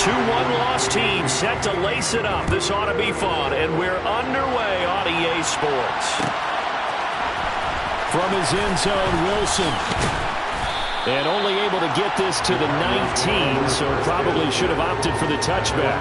Two one-loss teams set to lace it up. This ought to be fun, and we're underway on EA Sports. From his end zone, Wilson. And only able to get this to the 19, so probably should have opted for the touchback.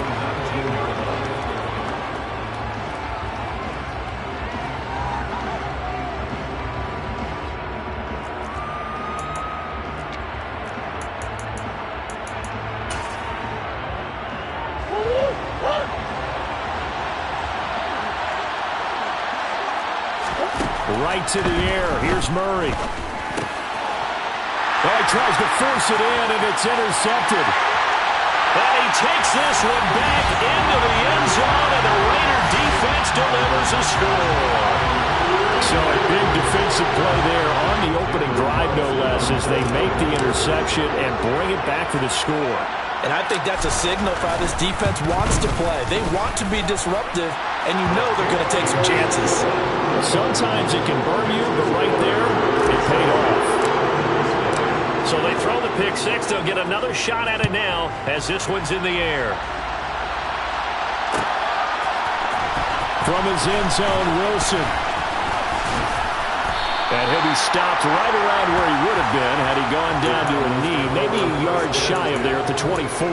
Right to the air. Here's Murray. Well, he tries to force it in, and it's intercepted. And he takes this one back into the end zone, and the Raider defense delivers a score. So a big defensive play there on the opening drive, no less, as they make the interception and bring it back for the score. And I think that's a signal for how this defense wants to play. They want to be disruptive, and you know they're going to take some chances. Sometimes it can burn you, but right there, it paid off. So they throw the pick six. They'll get another shot at it now as this one's in the air. From his end zone, Wilson. And he'll be stopped right around where he would have been had he gone down to a knee, maybe a yard shy of there at the 24.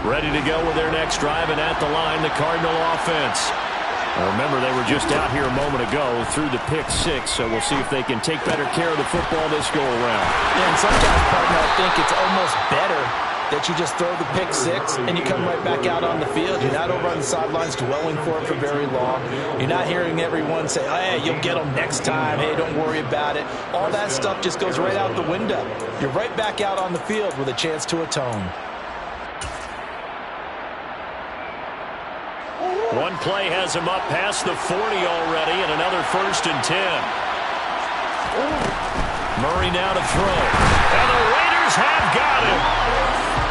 Ready to go with their next drive, and at the line, the Cardinal offense. Remember, they were just out here a moment ago through the pick six, so we'll see if they can take better care of the football this go-around. Yeah, and sometimes, partner, I think it's almost better that you just throw the pick six and you come right back out on the field. You're not over on the sidelines dwelling for it for very long. You're not hearing everyone say, hey, you'll get them next time. Hey, don't worry about it. All that stuff just goes right out the window. You're right back out on the field with a chance to atone. One play has him up past the 40 already, and another 1st and 10. Murray now to throw. And the Raiders have got him.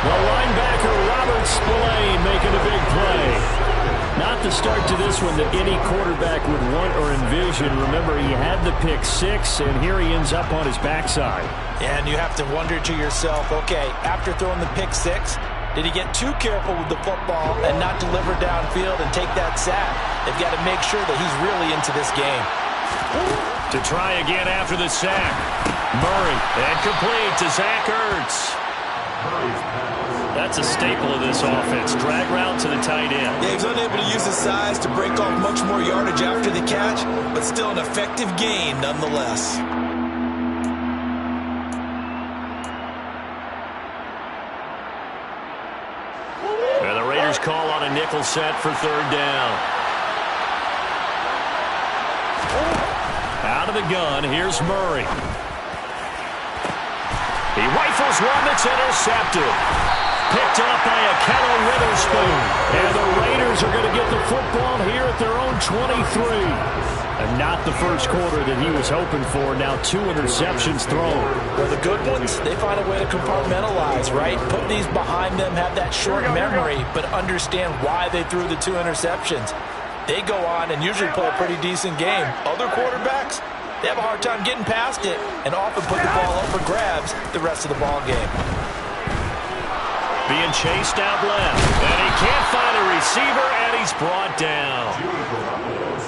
The linebacker, Robert Spillane, making a big play. Not the start to this one that any quarterback would want or envision. Remember, he had the pick six, and here he ends up on his backside. And you have to wonder to yourself, okay, after throwing the pick six, did he get too careful with the football and not deliver downfield and take that sack? They've got to make sure that he's really into this game. To try again after the sack. Murray, and complete to Zach Ertz. That's a staple of this offense. Drag route to the tight end. Yeah, he's unable to use his size to break off much more yardage after the catch, but still an effective gain nonetheless. And the Raiders call on a nickel set for 3rd down. Out of the gun, here's Murray. He rifles one that's intercepted. Picked up by Ahkello Witherspoon. And the Raiders are going to get the football here at their own 23. And not the first quarter that he was hoping for. Now 2 interceptions thrown. Well, the good ones, they find a way to compartmentalize, right? Put these behind them, have that short memory, but understand why they threw the 2 interceptions. They go on and usually play a pretty decent game. Other quarterbacks, they have a hard time getting past it and often put the ball up for grabs the rest of the ball game. Being chased out left. And he can't find a receiver, and he's brought down.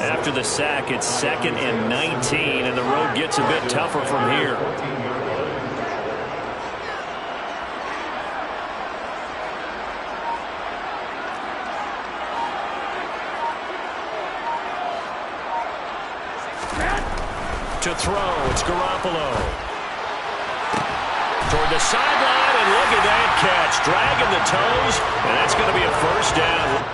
After the sack, it's 2nd and 19, and the road gets a bit tougher from here. To throw, it's Garoppolo. Toward the sideline, and look at that catch. Dragging the toes, and that's going to be a 1st down.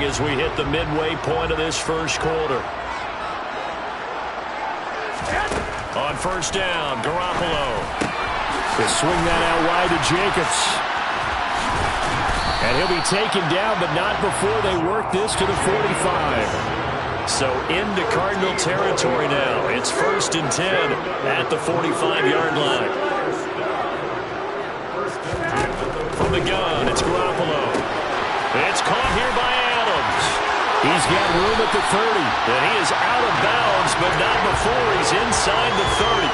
scoring as we hit the midway point of this first quarter. On first down, Garoppolo. They swing that out wide to Jacobs. And he'll be taken down, but not before they work this to the 45. So into Cardinal territory now. It's 1st and 10 at the 45-yard line. From the gun, it's Garoppolo. It's caught here by Adams. He's got room at the 30. And he is out of bounds, but not before he's inside the 30.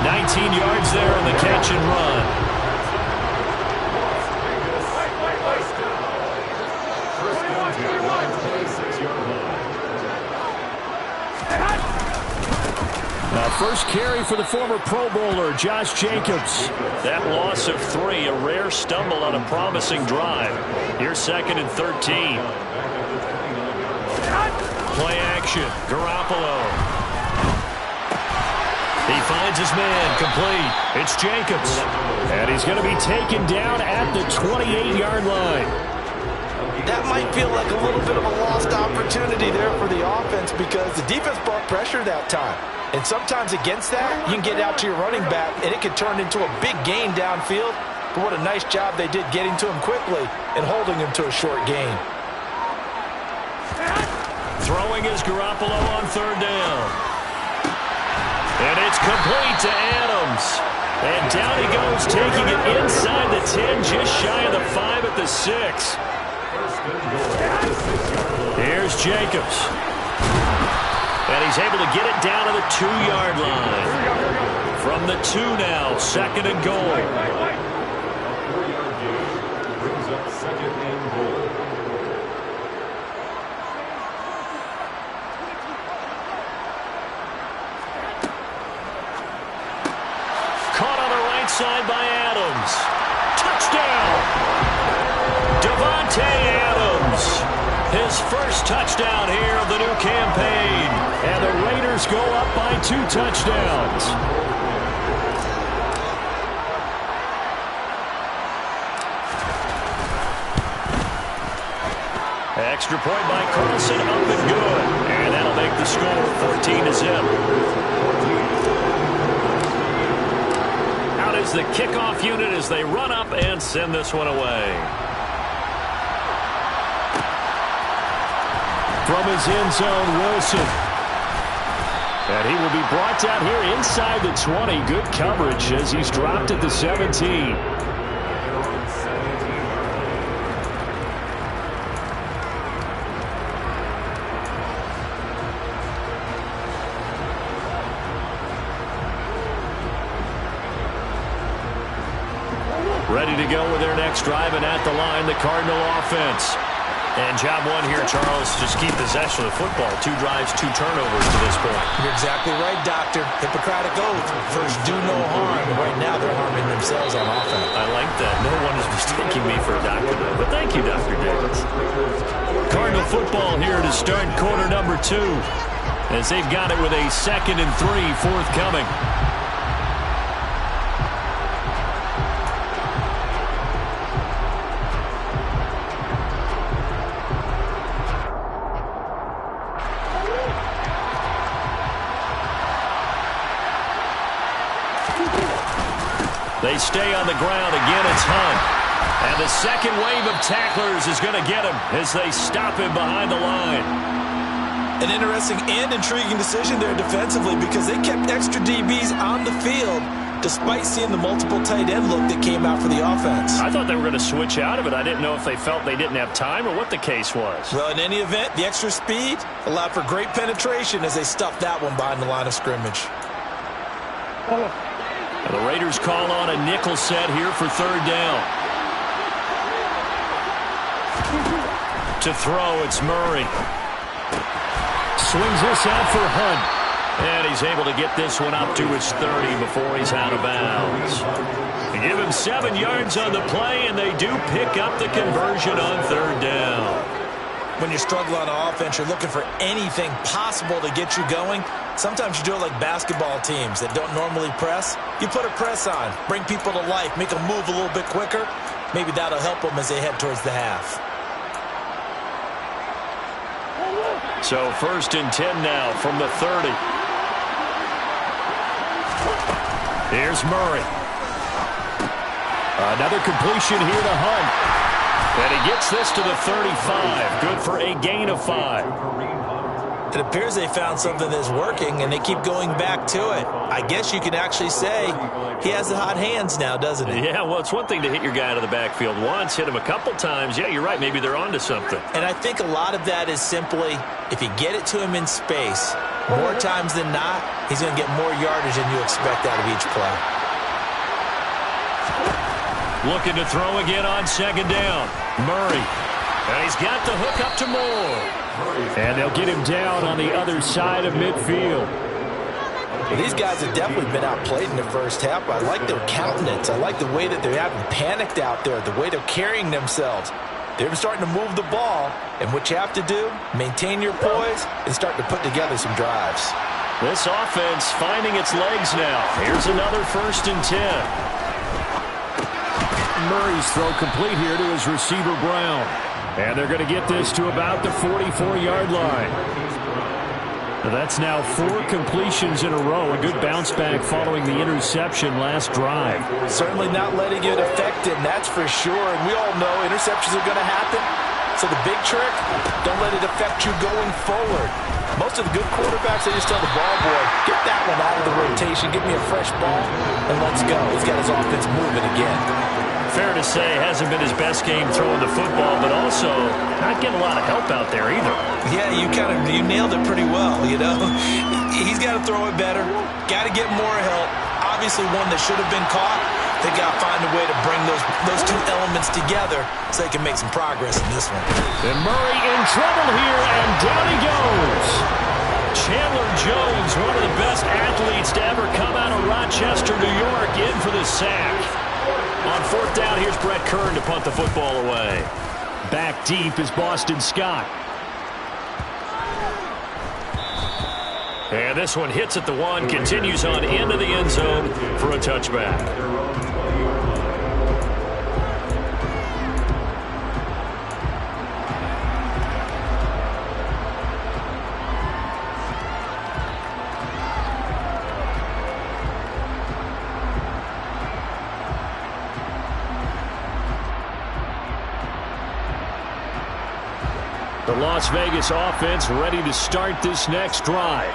19 yards there on the catch and run. First carry for the former Pro Bowler, Josh Jacobs. That loss of 3, a rare stumble on a promising drive. Here's 2nd and 13. Play action, Garoppolo. He finds his man, complete. It's Jacobs. And he's going to be taken down at the 28-yard line. That might feel like a little bit of a lost opportunity there for the offense because the defense brought pressure that time. And sometimes against that, you can get out to your running back, and it could turn into a big gain downfield. But what a nice job they did getting to him quickly and holding him to a short gain. Throwing is Garoppolo on 3rd down. And it's complete to Adams. And down he goes, taking it inside the 10, just shy of the 5 at the 6. Here's Jacobs. And he's able to get it down to the 2-yard line. From the 2 now, 2nd and goal. Caught on the right side by Adams. Touchdown! Davante Adams. His first touchdown here of the new campaign. And the Raiders go up by 2 touchdowns. Extra point by Carlson, up and good. And that'll make the score 14-0. Out is the kickoff unit as they run up and send this one away. From his end zone, Wilson. And he will be brought down here inside the 20. Good coverage as he's dropped at the 17. Ready to go with their next drive, and at the line, the Cardinal offense. And job 1 here, Charles, just keep possession of the football. 2 drives, 2 turnovers to this point. You're exactly right, Doctor. Hippocratic oath. First, do no harm. Right now, they're harming themselves on offense. I like that. No one is mistaking me for a doctor, though. But thank you, Dr. Davis. Cardinal football here to start quarter number 2. As they've got it with a 2nd and 3 forthcoming. They stay on the ground. Again, it's Hunt. And the second wave of tacklers is going to get him as they stop him behind the line. An interesting and intriguing decision there defensively because they kept extra DBs on the field despite seeing the multiple tight end look that came out for the offense. I thought they were going to switch out of it. I didn't know if they felt they didn't have time or what the case was. Well, in any event, the extra speed allowed for great penetration as they stuffed that one behind the line of scrimmage. And the Raiders call on a nickel set here for 3rd down. To throw, it's Murray. Swings this out for Hunt. And he's able to get this one up to his 30 before he's out of bounds. They give him 7 yards on the play, and they do pick up the conversion on 3rd down. When you struggle on offense, you're looking for anything possible to get you going. Sometimes you do it like basketball teams that don't normally press. You put a press on, bring people to life, make them move a little bit quicker. Maybe that'll help them as they head towards the half. So 1st and 10 now from the 30. Here's Murray. Another completion here to Hunt. And he gets this to the 35. Good for a gain of 5. It appears they found something that's working, and they keep going back to it. I guess you can actually say he has the hot hands now, doesn't he? Yeah, well, it's one thing to hit your guy out of the backfield once, hit him a couple times. Yeah, you're right. Maybe they're onto something. And I think a lot of that is simply if you get it to him in space, more times than not, he's going to get more yardage than you expect out of each play. Looking to throw again on 2nd down. Murray. And he's got the hook up to Moore. And they'll get him down on the other side of midfield. Well, these guys have definitely been outplayed in the first half. I like their countenance. I like the way that they haven't panicked out there, the way they're carrying themselves. They're starting to move the ball, and what you have to do, maintain your poise and start to put together some drives. This offense finding its legs now. Here's another 1st and 10. Murray's throw complete here to his receiver, Brown. And they're going to get this to about the 44-yard line. That's now 4 completions in a row. A good bounce back following the interception last drive. Certainly not letting it affect him, that's for sure. And we all know interceptions are going to happen. So the big trick, don't let it affect you going forward. Most of the good quarterbacks, they just tell the ball boy, get that one out of the rotation, give me a fresh ball, and let's go. He's got his offense moving again. Fair to say, hasn't been his best game throwing the football, but also not getting a lot of help out there either. Yeah, you nailed it pretty well, you know. He's got to throw it better, got to get more help. Obviously one that should have been caught. They got to find a way to bring those two elements together so they can make some progress in this one. And Murray in trouble here, and down he goes. Chandler Jones, one of the best athletes to ever come out of Rochester, New York, in for the sack. On 4th down, here's Brett Kern to punt the football away. Back deep is Boston Scott. And this one hits at the 1, continues on into the end zone for a touchback. The Las Vegas offense ready to start this next drive.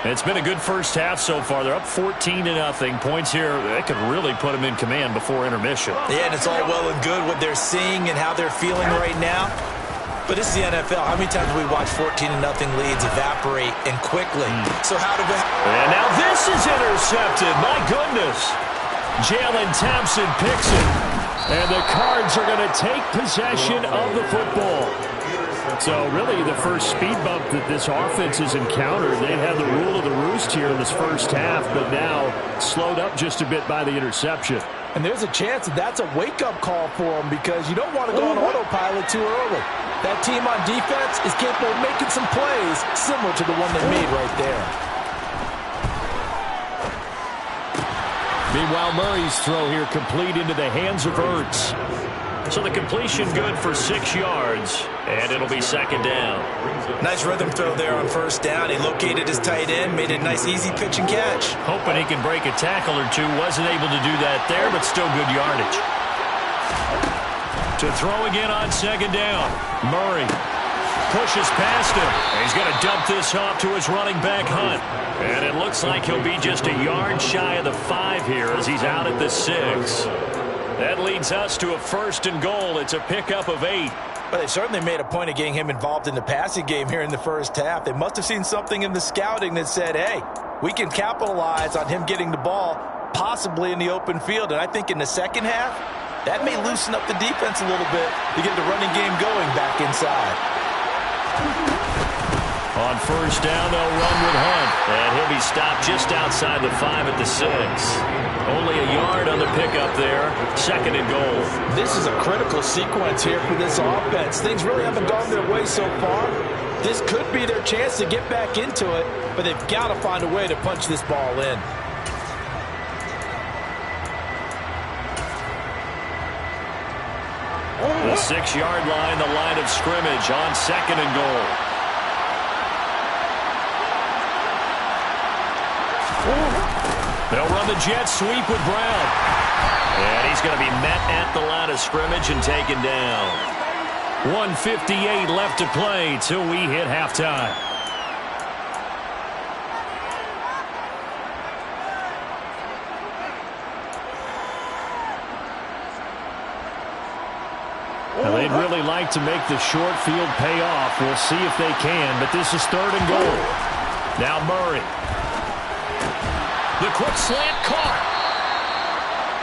It's been a good first half so far. They're up 14-0. Points here, they could really put them in command before intermission. Yeah, and it's all well and good what they're seeing and how they're feeling right now. But this is the NFL. How many times have we watched 14-0 leads evaporate and quickly? So how do we... And now this is intercepted. My goodness. Jalen Thompson picks it. And the Cards are going to take possession of the football. So really the first speed bump that this offense has encountered. They had the rule of the roost here in this first half, but now slowed up just a bit by the interception. And there's a chance that that's a wake-up call for them because you don't want to go on autopilot too early. That team on defense is capable of making some plays similar to the one they made right there. Meanwhile, Murray's throw here complete into the hands of Ertz. So the completion good for 6 yards, and it'll be 2nd down. Nice rhythm throw there on 1st down. He located his tight end, made a nice easy pitch and catch. Hoping he can break a tackle or two. Wasn't able to do that there, but still good yardage. To throw again on 2nd down. Murray pushes past him. He's going to dump this off to his running back, Hunt. And it looks like he'll be just a yard shy of the 5 here as he's out at the 6. That leads us to a 1st and goal. It's a pickup of 8. But they certainly made a point of getting him involved in the passing game here in the first half. They must have seen something in the scouting that said, hey, we can capitalize on him getting the ball possibly in the open field. And I think in the second half, that may loosen up the defense a little bit to get the running game going back inside. On 1st down, they'll run with Hunt. And he'll be stopped just outside the 5 at the 6. Only a yard on the pickup there. 2nd and goal. This is a critical sequence here for this offense. Things really haven't gone their way so far. This could be their chance to get back into it, but they've got to find a way to punch this ball in. The 6-yard line, the line of scrimmage on 2nd and goal. They'll run the jet sweep with Brown. And he's going to be met at the line of scrimmage and taken down. 1:58 left to play till we hit halftime. Now they'd really like to make the short field pay off. We'll see if they can, but this is 3rd and goal. Now Murray. The quick slant caught.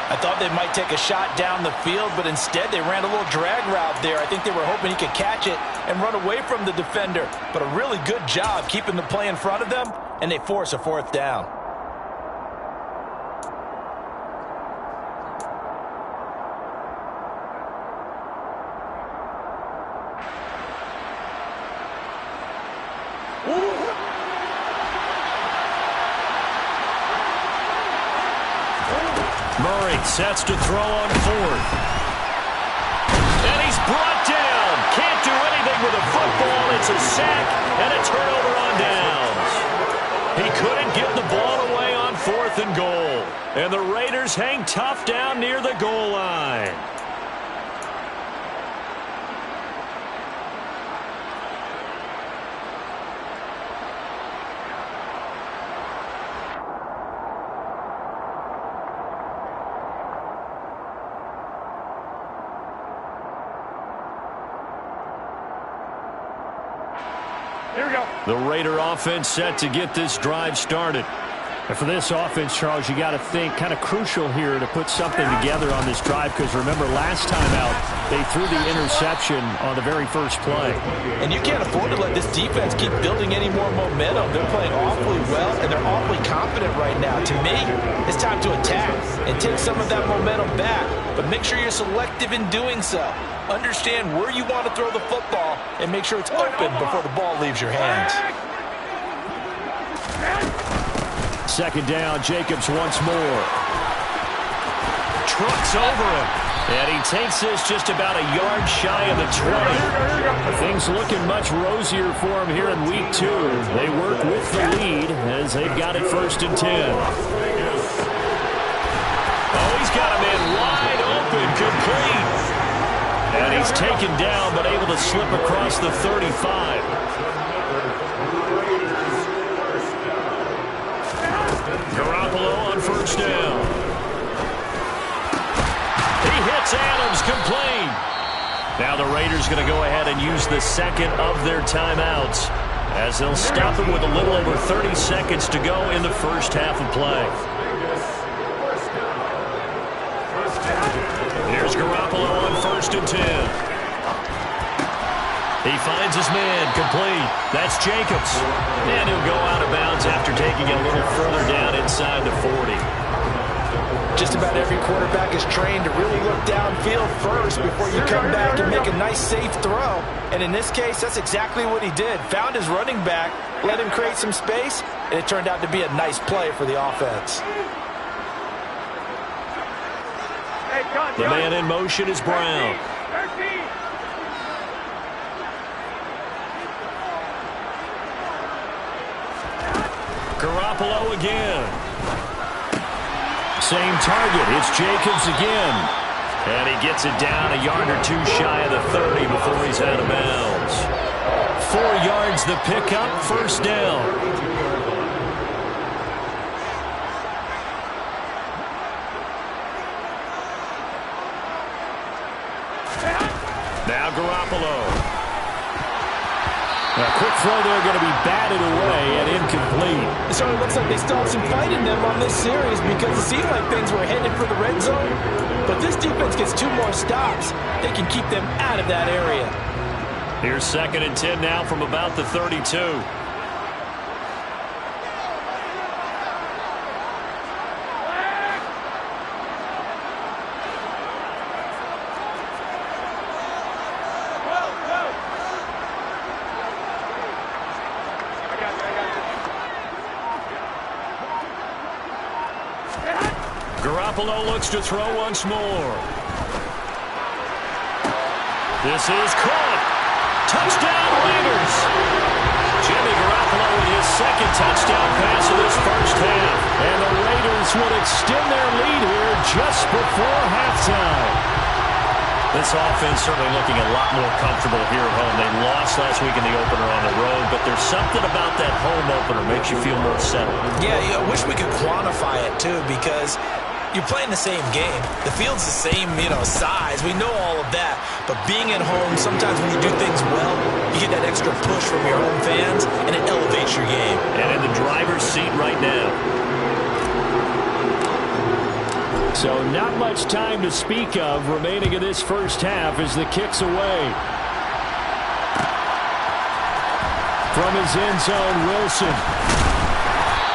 I thought they might take a shot down the field, but instead they ran a little drag route there. I think they were hoping he could catch it and run away from the defender. But a really good job keeping the play in front of them, and they force a 4th down. Murray sets to throw on 4th. And he's brought down. Can't do anything with a football. It's a sack and a turnover on downs. He couldn't give the ball away on 4th and goal. And the Raiders hang tough down near the goal line. Here we go. The Raider offense set to get this drive started. And for this offense, Charles, you got to think kind of crucial here to put something together on this drive, because remember last time out they threw the interception on the very first play. And you can't afford to let this defense keep building any more momentum. They're playing awfully well, and they're awfully confident right now. To me, it's time to attack and take some of that momentum back, but make sure you're selective in doing so. Understand where you want to throw the football and make sure it's open before the ball leaves your hands. 2nd down, Jacobs once more. Trucks over him. And he takes this just about a yard shy of the 20. Things looking much rosier for him here in week 2. They work with the lead as they've got it 1st and 10. Oh, he's got a man wide open, complete. And he's taken down, but able to slip across the 35. Garoppolo on 1st down. He hits Adams, complete. Now the Raiders going to go ahead and use the 2nd of their timeouts, as they'll stop him with a little over 30 seconds to go in the first half of play. Here's Garoppolo on 1st and 10. He finds his man, complete. That's Jacobs. And he'll go out of bounds after taking it a little further down inside the 40. Just about every quarterback is trained to really look downfield first before you come back and make a nice, safe throw. And in this case, that's exactly what he did. Found his running back, let him create some space, and it turned out to be a nice play for the offense. The man in motion is Brown. Garoppolo again. Same target. It's Jacobs again. And he gets it down a yard or 2 shy of the 30 before he's out of bounds. 4 yards the pickup, 1st down. Now Garoppolo. A quick throw there, going to be batted away and incomplete. So it looks like they still have some fight in them on this series, because it seemed like things were headed for the red zone. But this defense gets 2 more stops. They can keep them out of that area. Here's 2nd and 10 now from about the 32. Garoppolo looks to throw once more. This is caught. Touchdown, Raiders. Jimmy Garoppolo with his second touchdown pass of this first half. And the Raiders will extend their lead here just before halftime. This offense certainly looking a lot more comfortable here at home. They lost last week in the opener on the road, but there's something about that home opener makes you feel more settled. Yeah, I wish we could quantify it, too, because you're playing the same game. The field's the same, size. We know all of that. But being at home, sometimes when you do things well, you get that extra push from your home fans, and it elevates your game. And in the driver's seat right now. So not much time to speak of remaining in this first half as the kick's away. From his end zone, Wilson.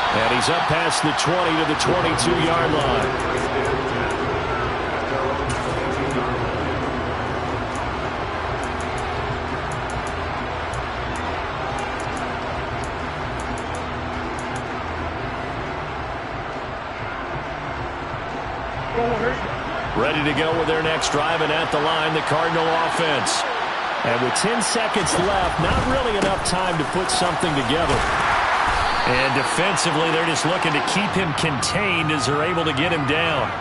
And he's up past the 20 to the 22-yard line. Ready to go with their next drive, and at the line, the Cardinal offense. And with 10 seconds left, not really enough time to put something together. And defensively, they're just looking to keep him contained as they're able to get him down.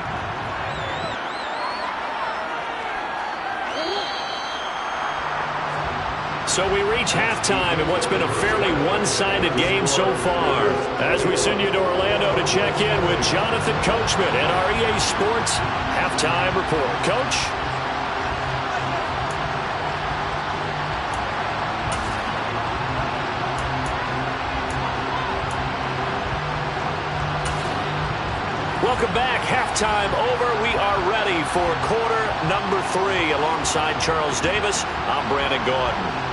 So we reach halftime in what's been a fairly one-sided game so far. As we send you to Orlando to check in with Jonathan Coachman and our EA Sports Halftime Report. Coach? Welcome back. Halftime over. We are ready for quarter number 3. Alongside Charles Davis, I'm Brandon Gaudin.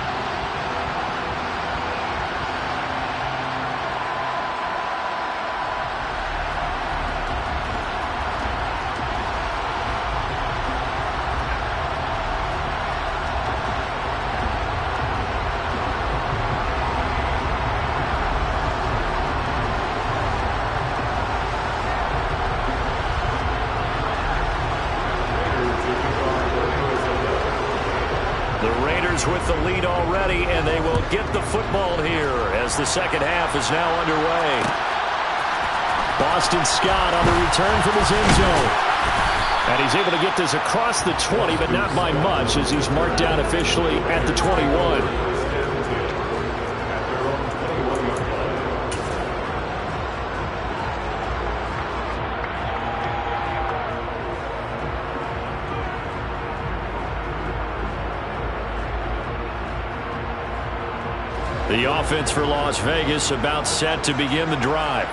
With the lead already, and they will get the football here as the second half is now underway. Boston Scott on the return from his end zone. And he's able to get this across the 20, but not by much as he's marked down officially at the 21. The offense for Las Vegas about set to begin the drive.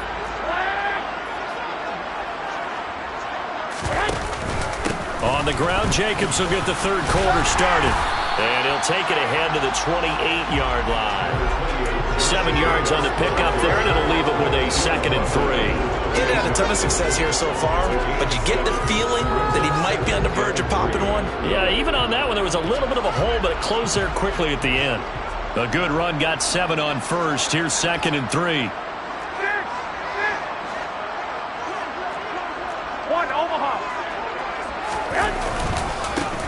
On the ground, Jacobs will get the third quarter started. And he'll take it ahead to the 28-yard line. 7 yards on the pickup there, and it'll leave it with a 2nd and 3. He's had a ton of success here so far, but you get the feeling that he might be on the verge of popping one. Yeah, even on that one, there was a little bit of a hole, but it closed there quickly at the end. A good run, got 7 on first. Here's 2nd and 3.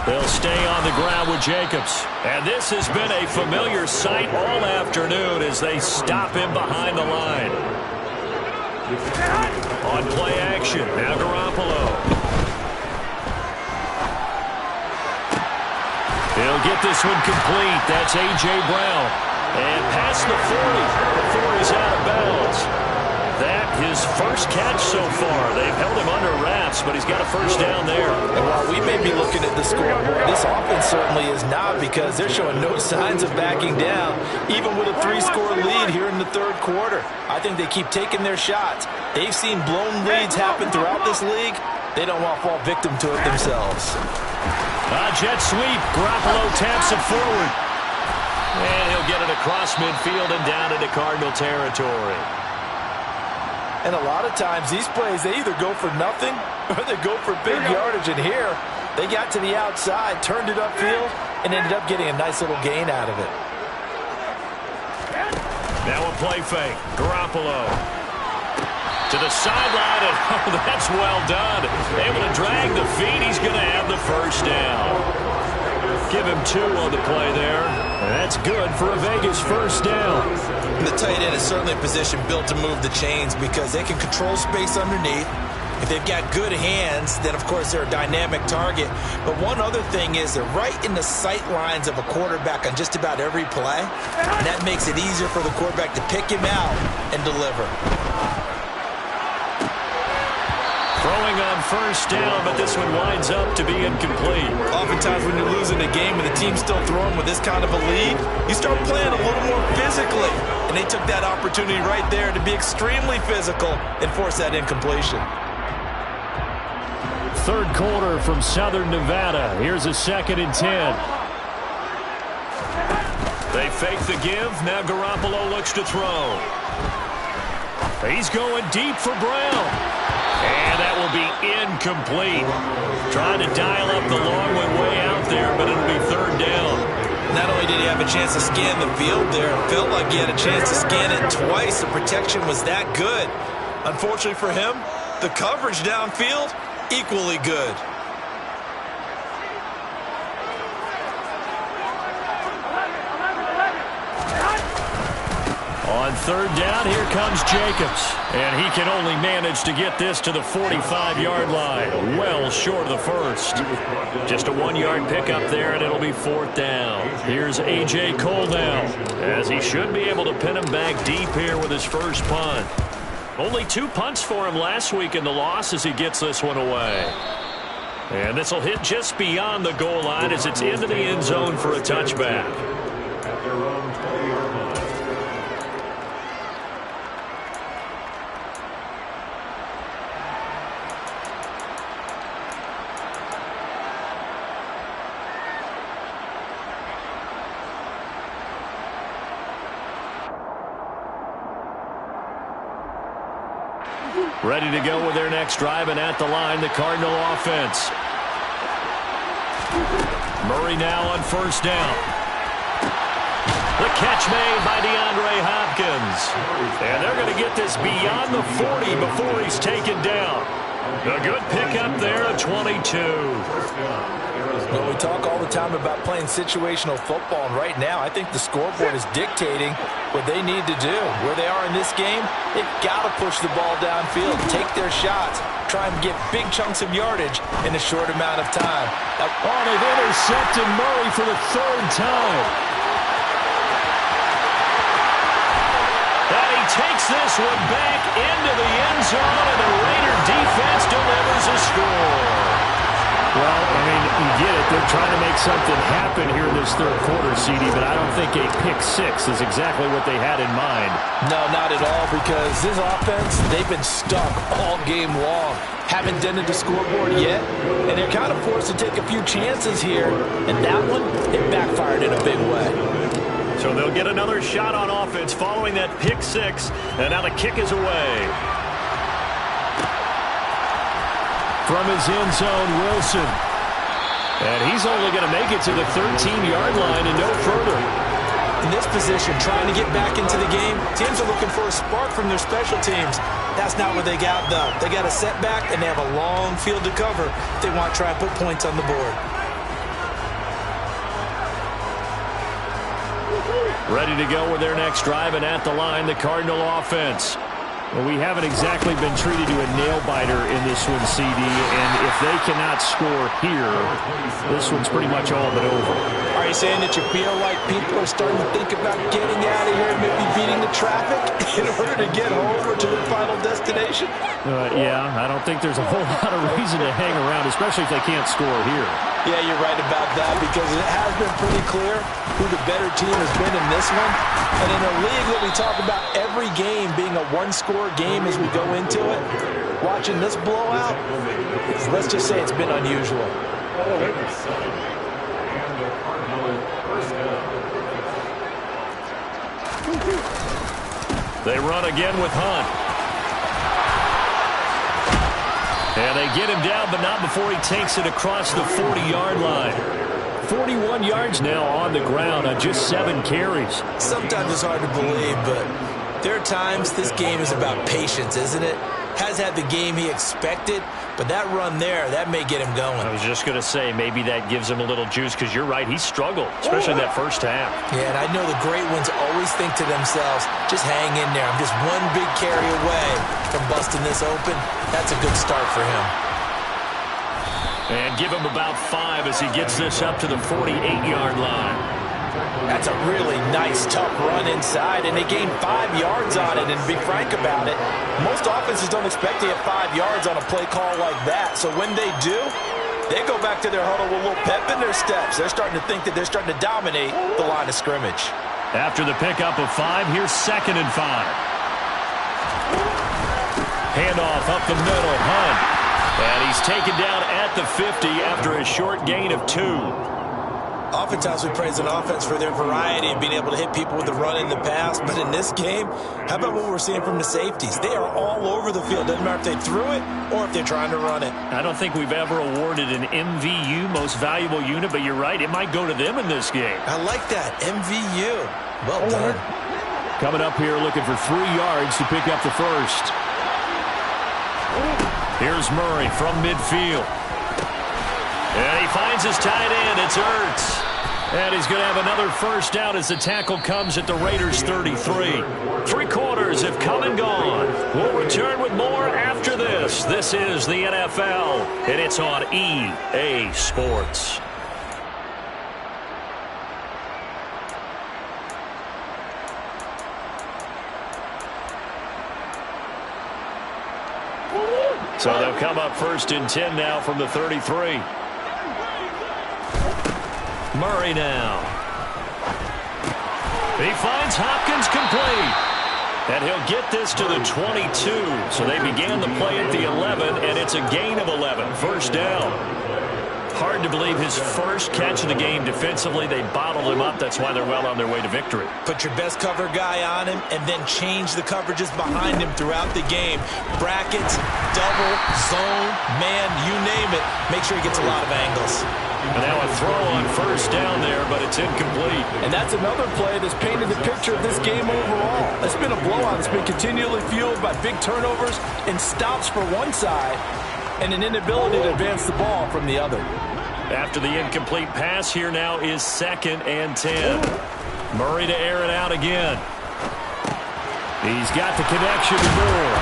They'll stay on the ground with Jacobs. And this has been a familiar sight all afternoon as they stop him behind the line. On play action, now Garoppolo. He'll get this one complete. That's A.J. Brown. And past the 40 before he's out of bounds. That his first catch so far. They've held him under wraps, but he's got a first down there. And while we may be looking at the scoreboard, this offense certainly is not, because they're showing no signs of backing down, even with a 3-score lead here in the third quarter. I think they keep taking their shots. They've seen blown leads happen throughout this league. They don't want to fall victim to it themselves. Jet sweep. Garoppolo taps it forward. And he'll get it across midfield and down into Cardinal territory. And a lot of times these plays, they either go for nothing or they go for big yardage. And here, they got to the outside, turned it upfield, and ended up getting a nice little gain out of it. Now a play fake. Garoppolo to the sideline, and oh, that's well done. Able to drag the feet. He's going to have the first down. give him 2 on the play there. And that's good for a Vegas first down. And the tight end is certainly a position built to move the chains because they can control space underneath. If they've got good hands, then, of course, they're a dynamic target. But one other thing is they're right in the sight lines of a quarterback on just about every play. And that makes it easier for the quarterback to pick him out and deliver. Throwing on first down, but this one winds up to be incomplete. Oftentimes when you're losing a game and the team's still throwing with this kind of a lead, you start playing a little more physically. And they took that opportunity right there to be extremely physical and force that incompletion. Third quarter from Southern Nevada. Here's a 2nd and 10. They fake the give. Now Garoppolo looks to throw. He's going deep for Brown. And that will be incomplete. Trying to dial up the long one way out there, but it'll be 3rd down. Not only did he have a chance to scan the field there, it felt like he had a chance to scan it twice. The protection was that good. Unfortunately for him, the coverage downfield, equally good. On 3rd down, here comes Jacobs. And he can only manage to get this to the 45-yard line. Well short of the first. Just a 1-yard pickup there, and it'll be 4th down. Here's A.J. Cole now, as he should be able to pin him back deep here with his first punt. Only 2 punts for him last week in the loss as he gets this one away. And this will hit just beyond the goal line as it's into the end zone for a touchback. Ready to go with their next drive, and at the line, the Cardinal offense. Murray now on first down. The catch made by DeAndre Hopkins. And they're going to get this beyond the 40 before he's taken down. A good pickup there at 22. Well, we talk all the time about playing situational football, and right now I think the scoreboard is dictating what they need to do. Where they are in this game, they've got to push the ball downfield, take their shots, try and get big chunks of yardage in a short amount of time. Oh, they've intercepted Murray for the 3rd time. And he takes this one back into the end zone, and the Raider defense delivers a score. Well, I mean, you get it. They're trying to make something happen here in this 3rd quarter, CD, but I don't think a pick 6 is exactly what they had in mind. No, not at all, because this offense, they've been stuck all game long. Haven't dented the scoreboard yet, and they're kind of forced to take a few chances here, and that one, it backfired in a big way. So they'll get another shot on offense following that pick 6, and now the kick is away. From his end zone, Wilson. And he's only going to make it to the 13-yard line and no further. In this position, trying to get back into the game, teams are looking for a spark from their special teams. That's not what they got, though. They got a setback, and they have a long field to cover if they want to try and put points on the board. Ready to go with their next drive, and at the line, the Cardinal offense. Well, we haven't exactly been treated to a nail-biter in this one, CD, and if they cannot score here, this one's pretty much all but over. Are you saying that you feel like people are starting to think about getting out of here and maybe beating the traffic in order to get home or to their final destination? Yeah, I don't think there's a whole lot of reason to hang around, especially if they can't score here. Yeah, you're right about that, because it has been pretty clear who the better team has been in this one. And in a league that we talk about every game being a one-score game as we go into it, watching this blowout, let's just say it's been unusual. They run again with Hunt. And they get him down, but not before he takes it across the 40-yard line. 41 yards now on the ground on just 7 carries. Sometimes it's hard to believe, but there are times this game is about patience, isn't it? Has had the game he expected, But that run there, that may get him going. I was just going to say, maybe that gives him a little juice, because you're right, he struggled, especially in that first half. Yeah, and I know the great ones always think to themselves, just hang in there. I'm just one big carry away from busting this open. That's a good start for him. And give him about 5 as he gets this up to the 48-yard line. That's a really nice, tough run inside, and they gained 5 yards on it. And to be frank about it, most offenses don't expect to get 5 yards on a play call like that. So when they do, they go back to their huddle with a little pep in their steps. They're starting to think that they're starting to dominate the line of scrimmage. After the pickup of 5, here's 2nd and 5. Handoff up the middle, Hunt. And he's taken down at the 50 after a short gain of 2. Oftentimes we praise an offense for their variety of being able to hit people with the run in the pass. But in this game, how about what we're seeing from the safeties? They are all over the field. Doesn't matter if they threw it or if they're trying to run it. I don't think we've ever awarded an MVU, most valuable unit, but you're right, it might go to them in this game. I like that, MVU. Well done. Coming up here looking for 3 yards to pick up the first. Here's Murray from midfield. And he finds his tight end. It's Ertz. And he's going to have another first down as the tackle comes at the Raiders' 33. 3 quarters have come and gone. We'll return with more after this. This is the NFL, and it's on EA Sports. So they'll come up 1st and 10 now from the 33. Murray now. He finds Hopkins complete. And he'll get this to the 22. So they began the play at the 11, and it's a gain of 11. First down. Hard to believe his first catch of the game defensively. They bottled him up. That's why they're well on their way to victory. Put your best cover guy on him and then change the coverages behind him throughout the game. Brackets, double, zone, man, you name it. Make sure he gets a lot of angles. And now a throw on first down there, but it's incomplete. And that's another play that's painted the picture of this game overall. It's been a blowout. It's been continually fueled by big turnovers and stops for one side and an inability to advance the ball from the other. After the incomplete pass, here now is 2nd and 10. Murray to air it out again. He's got the connection to Moore.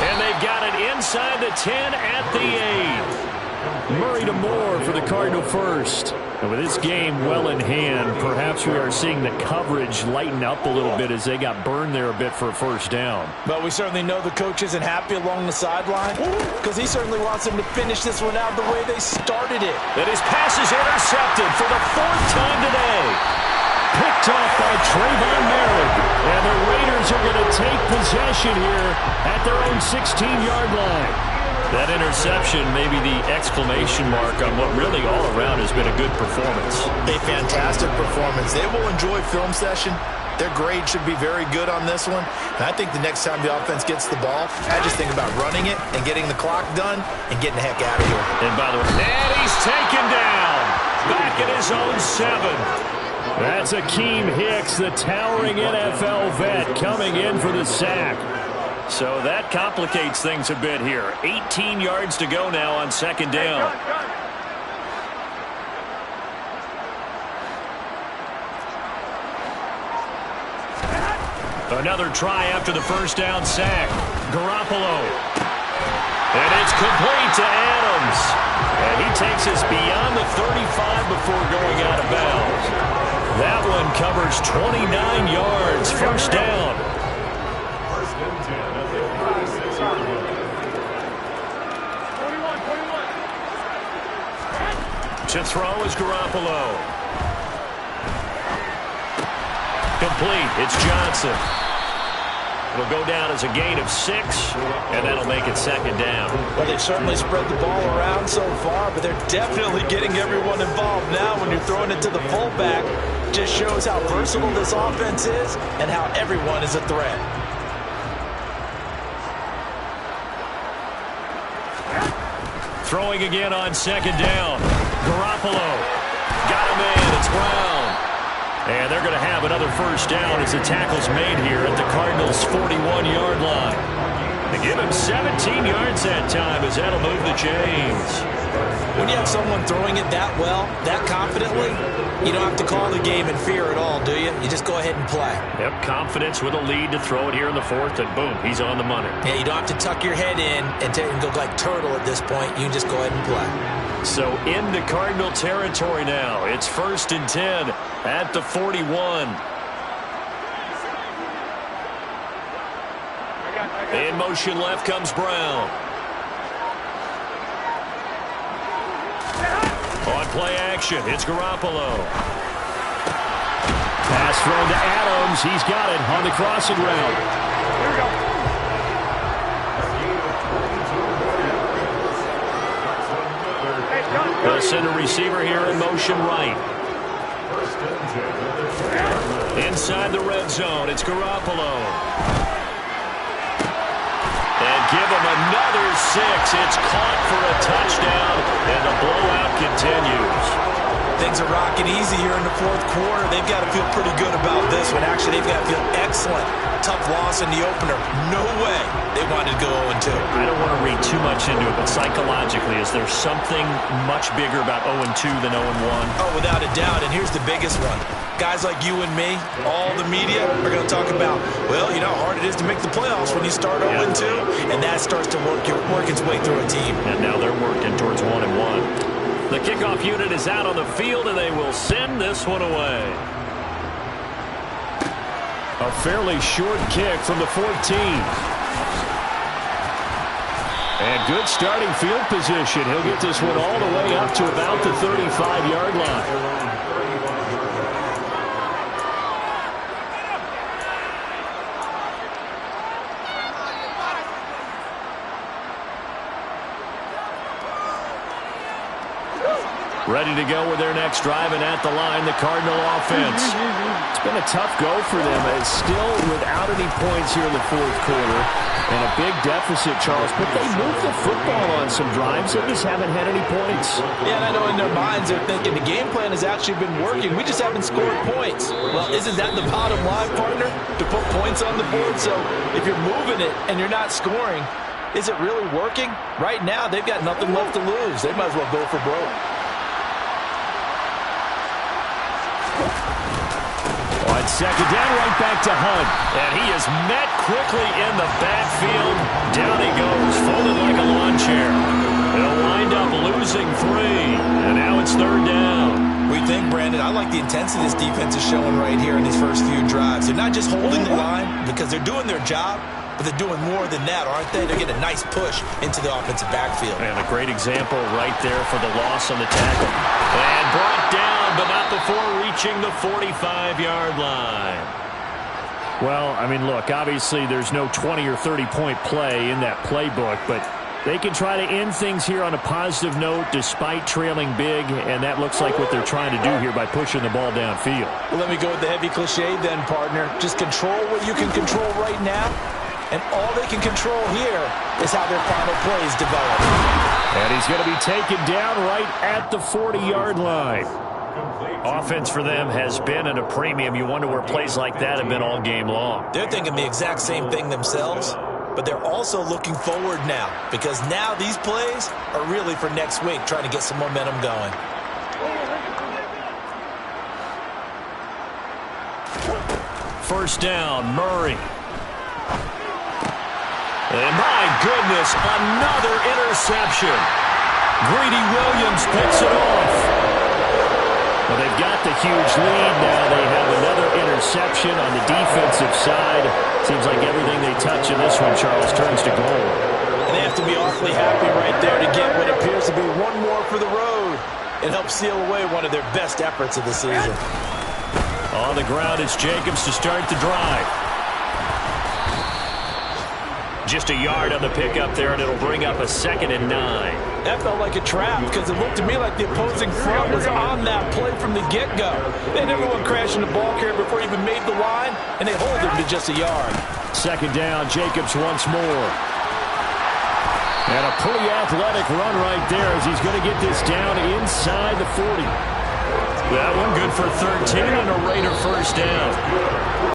And they've got it inside the 10 at the 8. Murray to Moore for the Cardinal first. And with this game well in hand, perhaps we are seeing the coverage lighten up a little bit as they got burned there a bit for a first down. But we certainly know the coach isn't happy along the sideline because he certainly wants them to finish this one out the way they started it. And his pass is intercepted for the 4th time today. Picked off by Trayvon Merrick. And the Raiders are going to take possession here at their own 16-yard line. That interception may be the exclamation mark on what really all around has been a good performance. A fantastic performance. They will enjoy film session. Their grade should be very good on this one. And I think the next time the offense gets the ball, I just think about running it and getting the clock done and getting the heck out of here. And by the way, and he's taken down. Back at his own 7. That's Akeem Hicks, the towering NFL vet, coming in for the sack. So that complicates things a bit here. 18 yards to go now on 2nd down. Another try after the first down sack. Garoppolo. And it's complete to Adams. And he takes us beyond the 35 before going out of bounds. That one covers 29 yards. First down. To throw is Garoppolo. Complete. It's Johnson. It'll go down as a gain of 6, and that'll make it 2nd down. Well, they've certainly spread the ball around so far, but they're definitely getting everyone involved now when you're throwing it to the fullback. Just shows how versatile this offense is and how everyone is a threat. Throwing again on 2nd down. Garoppolo. Got him in. It's Brown. And they're going to have another first down as the tackle's made here at the Cardinals' 41-yard line. They give him 17 yards that time as that'll move the chains. When you have someone throwing it that well, that confidently, you don't have to call the game in fear at all, do you? You just go ahead and play. Yep, confidence with a lead to throw it here in the fourth, and boom, he's on the money. Yeah, you don't have to tuck your head in and go like turtle at this point. You can just go ahead and play. So into Cardinal territory now. It's 1st and 10 at the 41. In motion left comes Brown. On play action, it's Garoppolo. Pass thrown to Adams. He's got it on the crossing route. Here we go. They'll send a receiver here in motion right. Inside the red zone, it's Garoppolo. And give him another 6. It's caught for a touchdown, and the blowout continues. Things are rocking easy here in the fourth quarter. They've got to feel pretty good about this one. Actually, they've got to feel excellent. Tough loss in the opener. No way they wanted to go 0-2. I don't want to read too much into it, but psychologically, is there something much bigger about 0-2 than 0-1? Oh, without a doubt, and here's the biggest one. Guys like you and me, all the media, are going to talk about, well, you know how hard it is to make the playoffs when you start 0-2, and that starts to work its way through a team. And now they're working towards 1-1. The kickoff unit is out on the field, and they will send this one away. A fairly short kick from the 14. And good starting field position. He'll get this one all the way up to about the 35-yard line. Ready to go with their next drive, and at the line, the Cardinal offense. It's been a tough go for them. It's still without any points here in the fourth quarter, and a big deficit, Charles. But they moved the football on some drives. They just haven't had any points. Yeah, and I know in their minds they're thinking the game plan has actually been working. We just haven't scored points. Well, isn't that the bottom line, partner? To put points on the board? So if you're moving it and you're not scoring, is it really working? Right now, they've got nothing left to lose. They might as well go for broke. On second down, right back to Hunt. And he is met quickly in the backfield. Down he goes, folded like a lawn chair. They'll wind up losing 3. And now it's 3rd down. What do you think, Brandon? I like the intensity this defense is showing right here in these first few drives. They're not just holding the line because they're doing their job, but they're doing more than that, aren't they? They're getting a nice push into the offensive backfield. And a great example right there for the loss on the tackle. And brought down, but not before reaching the 45-yard line. Well, I mean, look, obviously there's no 20 or 30-point play in that playbook, but they can try to end things here on a positive note despite trailing big, and that looks like what they're trying to do here by pushing the ball downfield. Well, let me go with the heavy cliche then, partner. Just control what you can control right now. And all they can control here is how their final plays develop. And he's going to be taken down right at the 40-yard line. Offense for them has been at a premium. You wonder where plays like that have been all game long. They're thinking the exact same thing themselves, but they're also looking forward now because now these plays are really for next week, trying to get some momentum going. First down, Murray. And my goodness, another interception. Greedy Williams picks it off. Well, they've got the huge lead now. They have another interception on the defensive side. Seems like everything they touch in this one, Charles, turns to gold. And they have to be awfully happy right there to get what appears to be one more for the road and help seal away one of their best efforts of the season. On the ground, it's Jacobs to start the drive. Just a yard on the pickup there, and it'll bring up a 2nd and 9. That felt like a trap because it looked to me like the opposing front was on that play from the get-go. They had everyone crashing the ball carrier before he even made the line, and they hold him to just a yard. 2nd down, Jacobs once more. And a pretty athletic run right there as he's going to get this down inside the 40. That one good for 13 and a Raider first down.